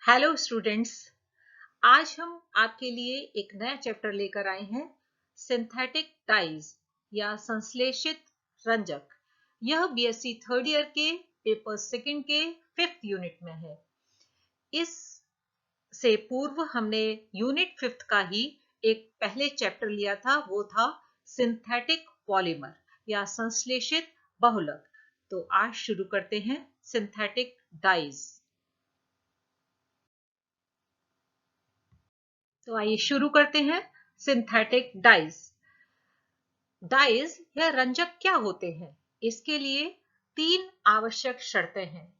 Hello students. आज हम आपके लिए एक नया चैप्टर लेकर आए हैं, सिंथेटिक डाइज या संश्लेषित रंजक। यह बीएससी थर्ड ईयर के पेपर सेकंड के 5th यूनिट में है। इस से पूर्व हमने यूनिट 5th का ही एक पहले चैप्टर लिया था, वो था सिंथेटिक पॉलीमर या संश्लेषित बहुलक। तो आज शुरू करते हैं सिंथेटिक डाइज। तो आइए शुरू करते हैं सिंथेटिक डाइज। डाइज या रंजक क्या होते हैं? इसके लिए 3 आवश्यक शर्तें हैं।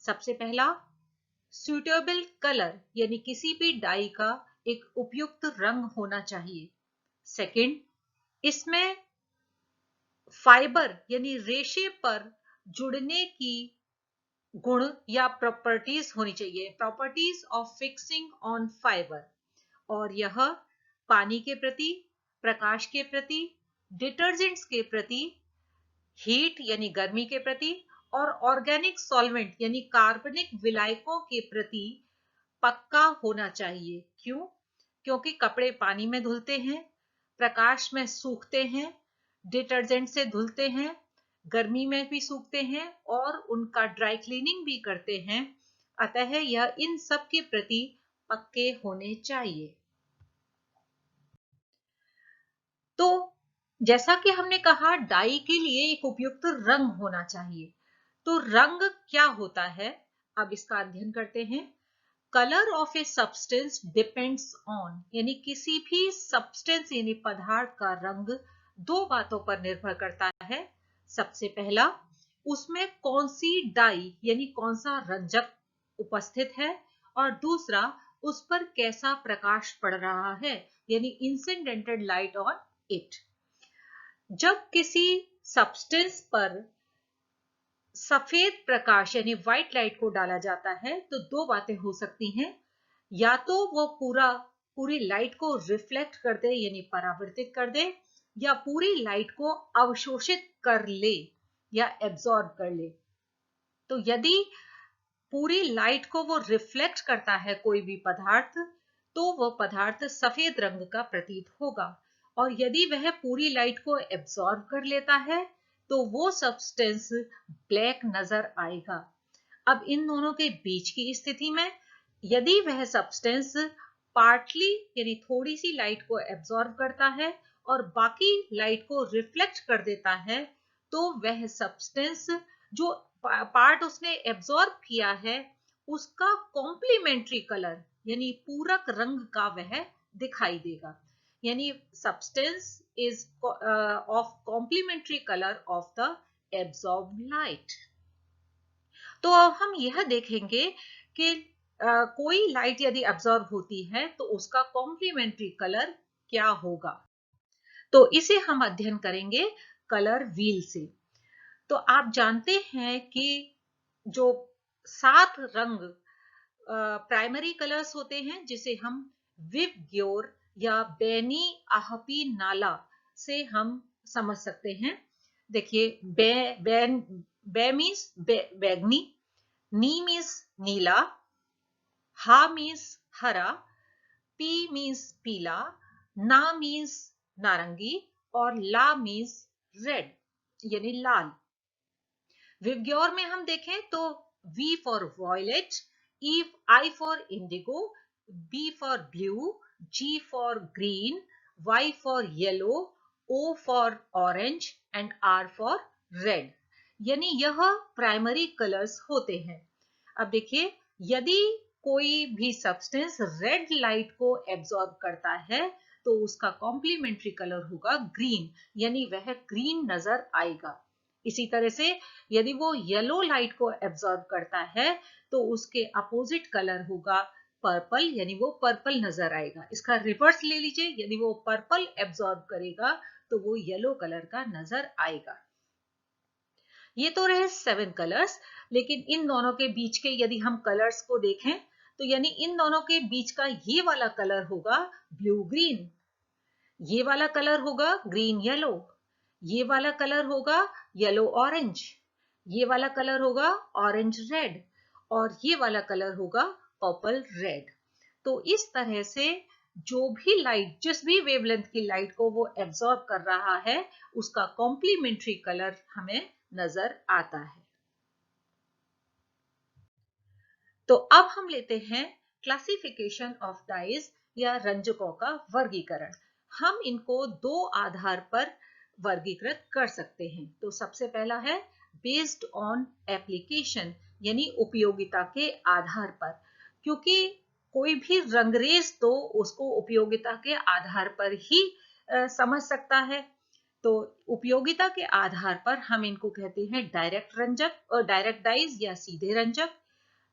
सबसे पहला, सूटेबल कलर यानी किसी भी डाई का एक उपयुक्त रंग होना चाहिए। सेकंड, इसमें फाइबर यानी रेशे पर जुड़ने की गुण या प्रॉपर्टीज होनी चाहिए, properties of fixing on fibre. और यह पानी के प्रति, प्रकाश के प्रति, डिटर्जेंट्स के प्रति, हीट यानी गर्मी के प्रति और ऑर्गेनिक सॉल्वेंट यानी कार्बनिक विलायकों के प्रति पक्का होना चाहिए। क्यों? क्योंकि कपड़े पानी में धुलते हैं, प्रकाश में सूखते हैं, डिटर्जेंट से धुलते हैं, गर्मी में भी सूखते हैं और उनका ड्राई क्लीनिंग भी करते हैं। अतः यह इन सब के प्रति पक्के होने चाहिए। तो जैसा कि हमने कहा, डाई के लिए एक उपयुक्त रंग होना चाहिए। तो रंग क्या होता है, अब इसका अध्ययन करते हैं। Colour of a substance depends on, यानी किसी भी सब्सटेंस यानी पदार्थ का रंग 2 बातों पर निर्भर करता है। सबसे पहला, उसमें कौन सी डाई यानी कौन सा रंजक उपस्थित है, और दूसरा, उस पर कैसा प्रकाश पड़ रहा है यानी इंसिडेंटेड लाइट ऑन इट। जब किसी सब्सटेंस पर सफेद प्रकाश यानी व्हाइट लाइट को डाला जाता है तो 2 बातें हो सकती हैं। या तो वो पूरी लाइट को रिफ्लेक्ट कर दे यानी परावर्तित कर दे, या पूरी लाइट को अवशोषित कर ले या एब्जॉर्ब कर ले। तो यदि पूरी लाइट को वो रिफ्लेक्ट करता है कोई भी पदार्थ, तो वह पदार्थ सफेद रंग का प्रतीत होगा। और यदि वह पूरी लाइट को एब्जॉर्ब कर लेता है तो वो सब्सटेंस ब्लैक नजर आएगा। अब इन दोनों के बीच की स्थिति में यदि वह सब्सटेंस पार्टली यानी थोड़ी सी लाइट को एब्जॉर्ब करता है और बाकी लाइट को रिफ्लेक्ट कर देता है, तो वह सब्सटेंस जो पार्ट उसने एब्जॉर्ब किया है उसका कॉम्प्लीमेंट्री कलर यानी पूरक रंग का वह दिखाई देगा। यानी substance is of complementary colour of the absorbed light. तो अब हम यह देखेंगे कि कोई लाइट यदि एब्जॉर्ब होती है तो उसका कॉम्प्लीमेंट्री कलर क्या होगा। तो इसे हम अध्ययन करेंगे कलर व्हील से। तो आप जानते हैं कि जो 7 रंग प्राइमरी कलर्स होते हैं, जिसे हम विबग्योर या बैनी आहपी नाला से हम समझ सकते हैं। देखिए, बे मीन्स बैगनी, नी मीन्स नीला, हा मीन्स हरा, पी मीन्स पीला, ना मीन्स नारंगी और ला मीन्स रेड यानी लाल। विबग्योर में हम देखें तो V for violet, I for indigo, B for blue, G for green, Y for yellow, O for orange and R for red. यानी यह प्राइमरी कलर्स होते हैं। अब देखिए, यदि कोई भी सब्सटेंस रेड लाइट को एब्जॉर्ब करता है तो उसका कॉम्प्लीमेंट्री कलर होगा ग्रीन, यानी वह ग्रीन नजर आएगा। इसी तरह से यदि वो येलो लाइट को एब्जॉर्ब करता है तो उसके अपोजिट कलर होगा पर्पल, यानी वो पर्पल नजर आएगा। इसका रिवर्स ले लीजिए, यदि वो पर्पल एब्जॉर्ब करेगा तो वो येलो कलर का नजर आएगा। ये तो रहे 7 कलर्स, लेकिन इन दोनों के बीच के यदि हम कलर्स को देखें तो यानी इन दोनों के बीच का ये वाला कलर होगा ब्लू ग्रीन, ये वाला कलर होगा ग्रीन येलो, ये वाला कलर होगा येलो ऑरेंज, ये वाला कलर होगा ऑरेंज रेड और ये वाला कलर होगा पर्पल, रेड। तो इस तरह से जो भी लाइट, जिस भी वेवलेंथ की लाइट को वो एब्जॉर्ब कर रहा है, उसका कॉम्प्लीमेंट्री कलर हमें नजर आता है। तो अब हम लेते हैं क्लासिफिकेशन ऑफ डाइज या रंजकों का वर्गीकरण। हम इनको दो आधार पर वर्गीकृत कर सकते हैं। तो सबसे पहला है बेस्ड ऑन एप्लीकेशन, यानी उपयोगिता के आधार पर, क्योंकि कोई भी रंगरेज तो उसको उपयोगिता के आधार पर ही समझ सकता है। तो उपयोगिता के आधार पर हम इनको कहते हैं डायरेक्ट रंजक और डायरेक्ट डाइज या सीधे रंजक।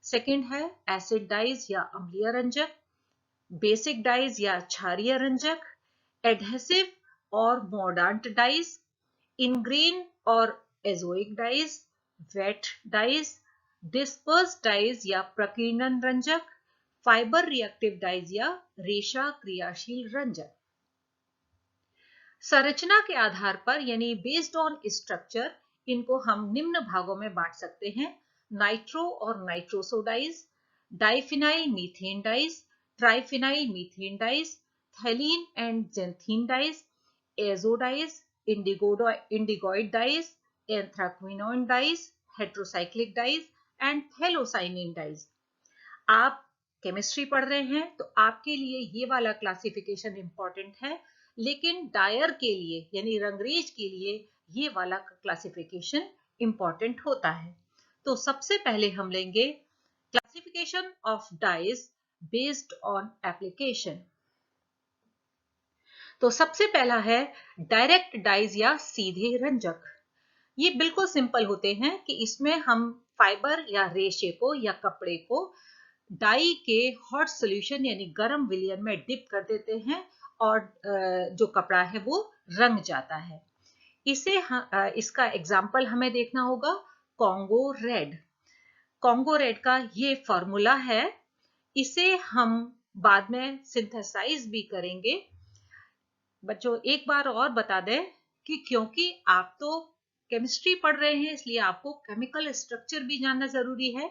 सेकंड है एसिड डाइज या अम्लीय रंजक, बेसिक डाइज या क्षारीय रंजक, एडहेसिव और मॉर्डांट डाइज, इनग्रेन और azoic dyes, vat dyes, disperse dyes या प्रकीर्णन रंजक, फाइबर रिएक्टिव डाइज या रेशा क्रियाशील रंजक। संरचना के आधार पर यानी बेस्ड ऑन स्ट्रक्चर इनको हम निम्न भागों में बांट सकते हैं: नाइट्रो और nitroso dyes, diphenyl methane dyes, triphenyl methane dyes, phthalein and xanthene dyes, azo dyes, indigoid dyes, anthraquinone dyes, heterocyclic dyes and phthalocyanine dyes. आप केमिस्ट्री पढ़ रहे हैं तो आपके लिए ये वाला क्लासिफिकेशन इंपॉर्टेंट है, लेकिन डायर के लिए यानी रंगरेज के लिए ये वाला क्लासिफिकेशन इंपॉर्टेंट होता है। तो सबसे पहले हम लेंगे classification of dyes based on application. तो सबसे पहला है डायरेक्ट डाइज या सीधे रंजक। ये बिल्कुल सिंपल होते हैं कि इसमें हम फाइबर या रेशे को या कपड़े को डाई के हॉट सॉल्यूशन यानी गर्म विलयन में डिप कर देते हैं और जो कपड़ा है वो रंग जाता है। इसका एग्जाम्पल हमें देखना होगा कॉन्गो रेड। कॉन्गो रेड का ये फॉर्मूला है, इसे हम बाद में सिंथेसाइज भी करेंगे। बच्चों एक बार और बता दें कि क्योंकि आप तो केमिस्ट्री पढ़ रहे हैं इसलिए आपको केमिकल स्ट्रक्चर भी जानना जरूरी है।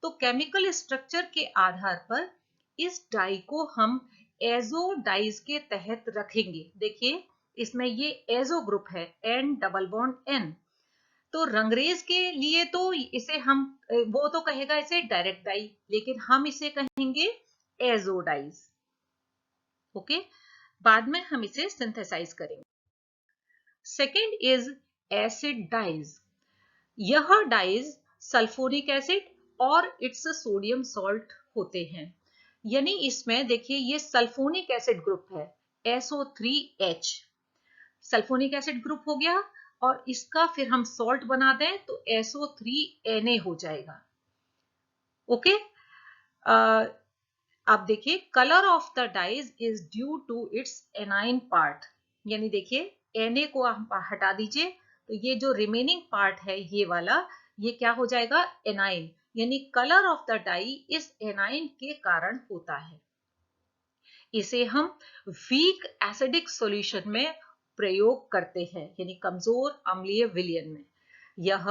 तो केमिकल स्ट्रक्चर के आधार पर इस डाई को हम एजो डाइज के तहत रखेंगे। देखिए इसमें ये एजो ग्रुप है, N डबल बॉन्ड N। तो रंगरेज के लिए तो इसे हम वो तो कहेगा इसे डायरेक्ट डाई, लेकिन हम इसे कहेंगे एजो डाइज। ओके, बाद में हम इसे सिंथेसाइज करेंगे। Second is acid dyes. यह डाइज सल्फ्यूरिक एसिड और इट्स सोडियम सॉल्ट होते हैं, यानी इसमें देखिए ये सल्फोनिक एसिड ग्रुप है SO3H। सल्फोनिक एसिड ग्रुप हो गया और इसका फिर हम सॉल्ट बना दें तो SO3Na हो जाएगा। ओके, अब देखिए colour of the dyes is due to its anion part, यानी देखिए Na को आप हटा दीजिए तो ये जो रिमेनिंग पार्ट है ये वाला, ये क्या हो जाएगा एनाइन, यानी कलर ऑफ द डाई इस एनाइन के कारण होता है। इसे हम वीक एसिडिक सॉल्यूशन में प्रयोग करते हैं, यानी कमजोर अम्लीय विलयन में। यह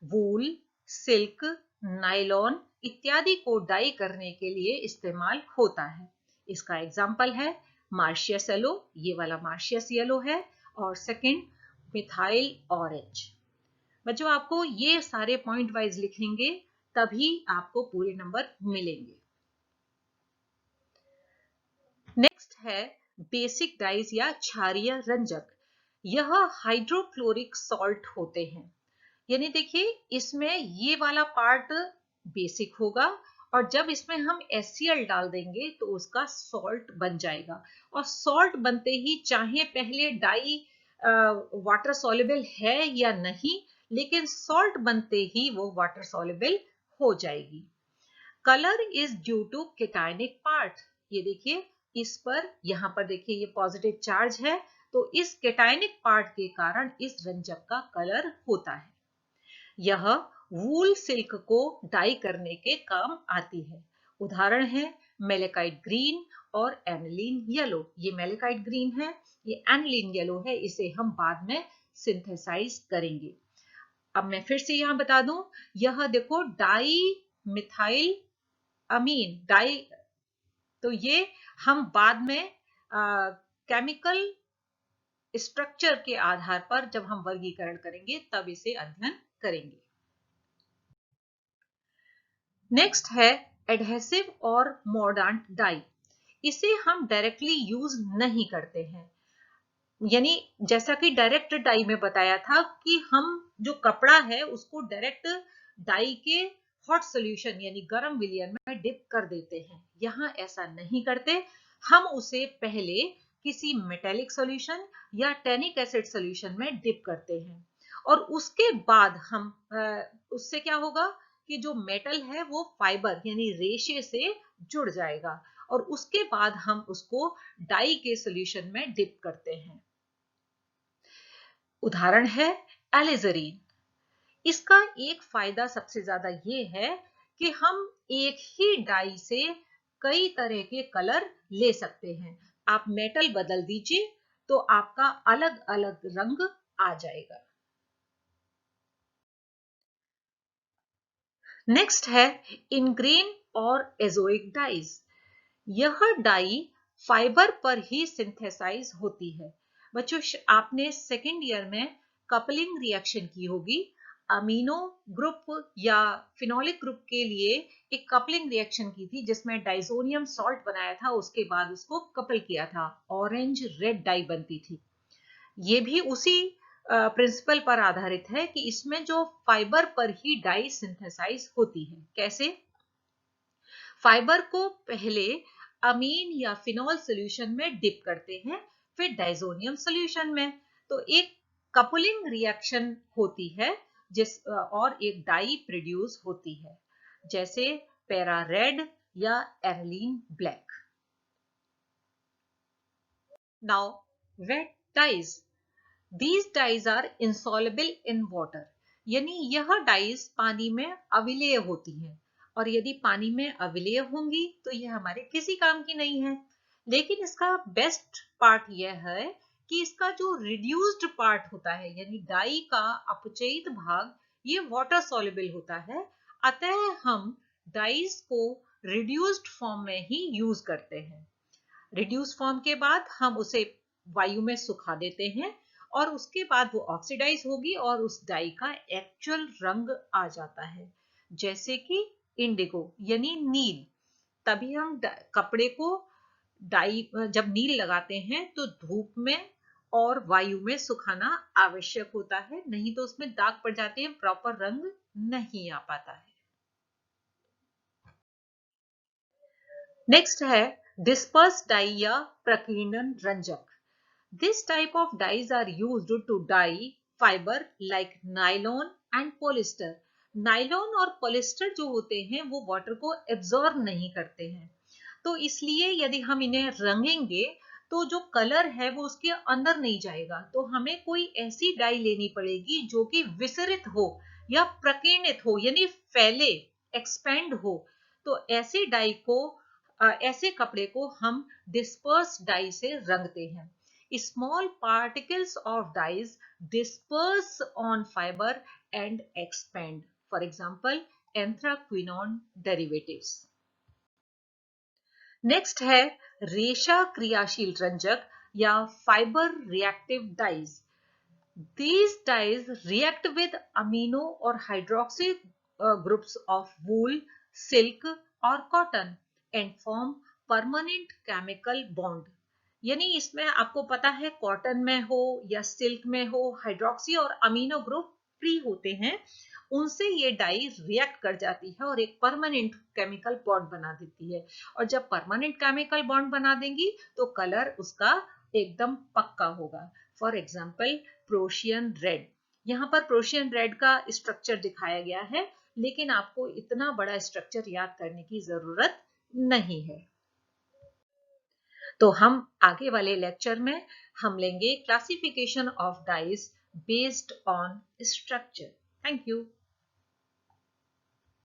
वूल, सिल्क, नायलॉन इत्यादि को डाई करने के लिए इस्तेमाल होता है। इसका एग्जाम्पल है मार्शियस येलो, ये वाला मार्शियस येलो है, और सेकंड मिथाइल ऑरेंज। बच्चों आपको ये सारे पॉइंट वाइज लिखेंगे तभी आपको पूरे नंबर मिलेंगे। नेक्स्ट है बेसिक डाइज या क्षारीय रंजक। यह हाइड्रोक्लोरिक सॉल्ट होते हैं, यानी देखिए इसमें ये वाला पार्ट बेसिक होगा और जब इसमें हम HCl डाल देंगे तो उसका सॉल्ट बन जाएगा। और सॉल्ट बनते ही चाहे पहले डाई वाटर सॉल्युबल है या नहीं, लेकिन सॉल्ट बनते ही वो वाटर सॉल्युबल हो जाएगी। Colour is due to cationic part. ये देखिए इस पर, यहां पर देखिए ये पॉजिटिव चार्ज है, तो इस केटायनिक पार्ट के कारण इस रंजक का कलर होता है। यह वूल सिल्क को डाई करने के काम आती है। उदाहरण है मेलेकाइट ग्रीन और एनिलीन येलो। ये मेलेकाइट ग्रीन है, ये एनिलीन येलो है, इसे हम बाद में सिंथेसाइज करेंगे। अब मैं फिर से यहां बता दूं, यह देखो डाई मिथाइल अमीन डाई, तो ये हम बाद में केमिकल स्ट्रक्चर के आधार पर जब हम वर्गीकरण करेंगे तब इसे अध्ययन करेंगे। नेक्स्ट है एडहेसिव और मॉर्डांट डाई। इसे हम डायरेक्टली यूज नहीं करते हैं, यानी जैसा कि डायरेक्ट डाई में बताया था कि हम जो कपड़ा है उसको डायरेक्ट डाई के हॉट सॉल्यूशन यानी गर्म विलयन में डिप कर देते हैं। यहाँ ऐसा नहीं करते, हम उसे पहले किसी मेटेलिक सॉल्यूशन या टैनिक एसिड सॉल्यूशन में डिप करते हैं और उसके बाद हम उससे क्या होगा कि जो मेटल है वो फाइबर यानी रेशे से जुड़ जाएगा और उसके बाद हम उसको डाई के सॉल्यूशन में डिप करते हैं। उदाहरण है एलिजरीन। इसका एक फायदा सबसे ज्यादा ये है कि हम एक ही डाई से कई तरह के कलर ले सकते हैं। आप मेटल बदल दीजिए तो आपका अलग अलग रंग आ जाएगा। नेक्स्ट है इनग्रेन और एजोइक डाइज। यह डाई फाइबर पर ही सिंथेसाइज होती है। बच्चों, आपने सेकेंड ईयर में कपलिंग रिएक्शन की होगी। अमीनो ग्रुप या फिनोलिक ग्रुप के लिए एक कपलिंग रिएक्शन की थी जिसमें डाइजोनियम सॉल्ट बनाया था, उसके बाद उसको कपल किया था, ऑरेंज रेड डाई बनती थी। ये भी उसी प्रिंसिपल पर आधारित है कि इसमें जो फाइबर पर ही डाई सिंथेसाइज होती है। कैसे? फाइबर को पहले अमीन या फिनॉल सॉल्यूशन में डिप करते हैं, फिर डाइजोनियम सॉल्यूशन में, तो एक कपलिंग रिएक्शन होती है जिस और एक डाई प्रोड्यूस होती है, जैसे पैरा रेड या aniline black. Now vat dyes. These dyes are insoluble in water, यानी यह डाइज पानी में अविलेय होती हैं और यदि पानी में अविलेय होंगी तो यह हमारे किसी काम की नहीं है। लेकिन इसका बेस्ट पार्ट यह है कि इसका जो रिड्यूस्ड पार्ट होता है यानी डाई का अपचयित भाग, ये वाटर सॉल्युबल होता है, अतः हम डाइज को रिड्यूस्ड फॉर्म में ही यूज करते हैं। रिड्यूस फॉर्म के बाद हम उसे वायु में सुखा देते हैं और उसके बाद वो ऑक्सीडाइज होगी और उस डाई का एक्चुअल रंग आ जाता है, जैसे कि इंडिगो यानी नील। तभी हम कपड़े को डाई जब नील लगाते हैं तो धूप में और वायु में सुखाना आवश्यक होता है, नहीं तो उसमें दाग पड़ जाते हैं, प्रॉपर रंग नहीं आ पाता है। नेक्स्ट है डिस्पर्स डाई या प्रकीर्णन रंजक। This type of dyes are used to dye fiber like nylon and polyester. Nylon और पॉलिस्टर जो होते हैं वो वाटर को एब्जॉर्ब नहीं करते हैं, तो इसलिए यदि हम इन्हें रंगेंगे तो जो कलर है वो उसके अंदर नहीं जाएगा, तो हमें कोई ऐसी डाई लेनी पड़ेगी जो कि विसरित हो या प्रकीर्णित हो यानी फैले, एक्सपेंड हो। तो ऐसे डाई को ऐसे कपड़े को हम डिस्पर्स डाई से रंगते हैं। Small particles of dyes disperse on fiber and expand. For example, anthraquinone derivatives. Next है रेशा क्रियाशील रंजक या fiber reactive dyes. These dyes react with amino or hydroxy groups of wool, silk or cotton and form permanent chemical bond. यानी इसमें आपको पता है कॉटन में हो या सिल्क में हो, हाइड्रोक्सी और अमीनो ग्रुप फ्री होते हैं, उनसे ये डाई रिएक्ट कर जाती है और एक परमानेंट केमिकल बॉन्ड बना देती है। और जब परमानेंट केमिकल बॉन्ड बना देंगी तो कलर उसका एकदम पक्का होगा। For example procion red. यहाँ पर प्रोशियन रेड का स्ट्रक्चर दिखाया गया है, लेकिन आपको इतना बड़ा स्ट्रक्चर याद करने की जरूरत नहीं है। तो हम आगे वाले लेक्चर में हम लेंगे classification of dyes based on structure. Thank you.